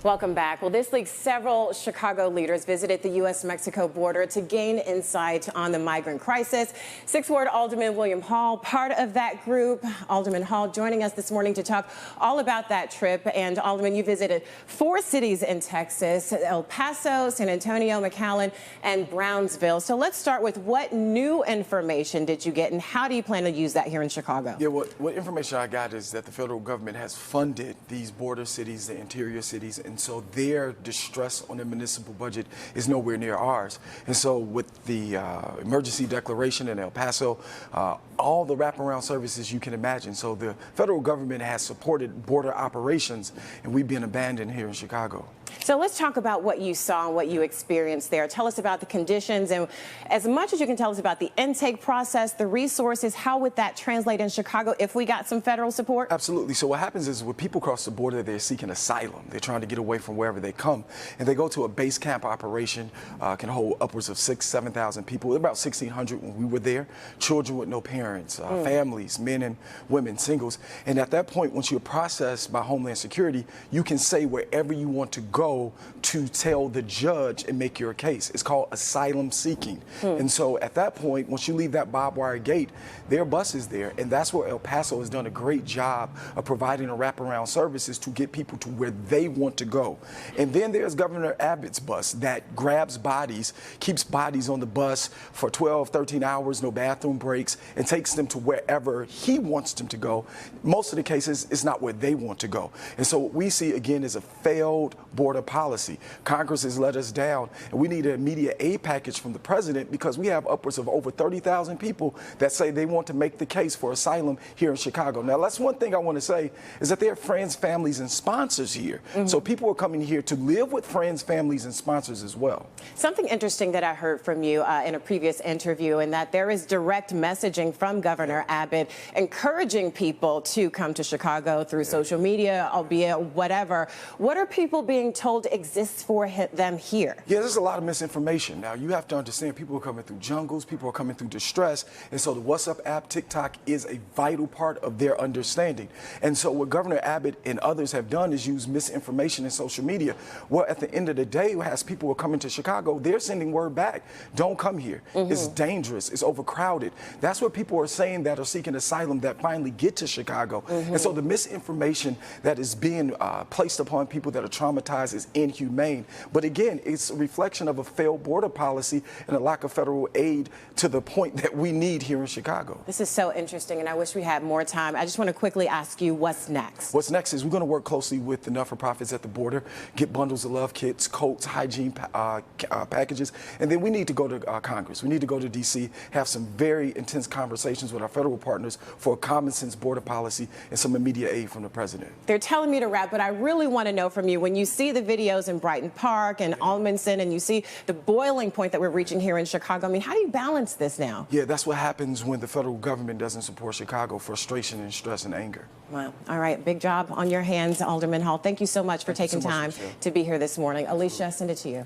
Welcome back. Well, this week, several Chicago leaders visited the U.S.-Mexico border to gain insight on the migrant crisis. Sixth Ward Alderman William Hall, part of that group. Alderman Hall joining us this morning to talk all about that trip. And Alderman, you visited 4 cities in Texas: El Paso, San Antonio, McAllen, and Brownsville. So let's start with what new information did you get, and how do you plan to use that here in Chicago? Yeah, what information I got is that the federal government has funded these border cities, the interior cities, and so their distress on the municipal budget is nowhere near ours. And so with the emergency declaration in El Paso, all the wraparound services you can imagine. So the federal government has supported border operations, and we've been abandoned here in Chicago. So let's talk about what you saw and what you experienced there. Tell us about the conditions, and as much as you can tell us about the intake process, the resources. How would that translate in Chicago if we got some federal support? Absolutely. So what happens is when people cross the border, they're seeking asylum. They're trying to get away from wherever they come, and they go to a base camp operation, can hold upwards of 6,000 to 7,000 people. About 1,600 when we were there. Children with no parents, families, men and women, singles. And at that point, once you're processed by Homeland Security, you can say wherever you want to go to tell the judge and make your case. It's called asylum seeking. And so at that point, once you leave that barbed wire gate, there are buses there. And that's where El Paso has done a great job of providing a wraparound services to get people to where they want to go. And then there's Governor Abbott's bus that grabs bodies, keeps bodies on the bus for 12, 13 hours, no bathroom breaks, and takes them to wherever he wants them to go. Most of the cases, it's not where they want to go. And so what we see again is a failed border policy. Congress has let us down, and we need an immediate aid package from the president because we have upwards of over 30,000 people that say they want to make the case for asylum here in Chicago. Now, that's one thing I want to say is that there are friends, families, and sponsors here. So people are coming here to live with friends, families, and sponsors as well. Something interesting that I heard from you in a previous interview, and that there is direct messaging from Governor Abbott encouraging people to come to Chicago through social media, albeit whatever. What are people being told exists for them here? Yeah, there's a lot of misinformation. Now, you have to understand people are coming through jungles, people are coming through distress, and so the WhatsApp app, TikTok, is a vital part of their understanding. And so what Governor Abbott and others have done is use misinformation in social media. Well, at the end of the day, as people are coming to Chicago, they're sending word back, don't come here. It's dangerous, it's overcrowded. That's what people are saying that are seeking asylum that finally get to Chicago. And so the misinformation that is being placed upon people that are traumatized is inhumane. But again, it's a reflection of a failed border policy and a lack of federal aid to the point that we need here in Chicago. This is so interesting, and I wish we had more time. I just want to quickly ask you, what's next? What's next is we're going to work closely with the not-for-profits at the border, get bundles of love kits, coats, hygiene packages, and then we need to go to Congress. We need to go to D.C., have some very intense conversations with our federal partners for a common-sense border policy and some immediate aid from the president. They're telling me to wrap, but I really want to know from you, when you see the videos in Brighton Park and Almonson, and you see the boiling point that we're reaching here in Chicago, I mean, how do you balance this now? Yeah, that's what happens when the federal government doesn't support Chicago: frustration and stress and anger. Wow. All right. Big job on your hands, Alderman Hall. Thank you so much for taking time to be here this morning. Alicia, send it to you.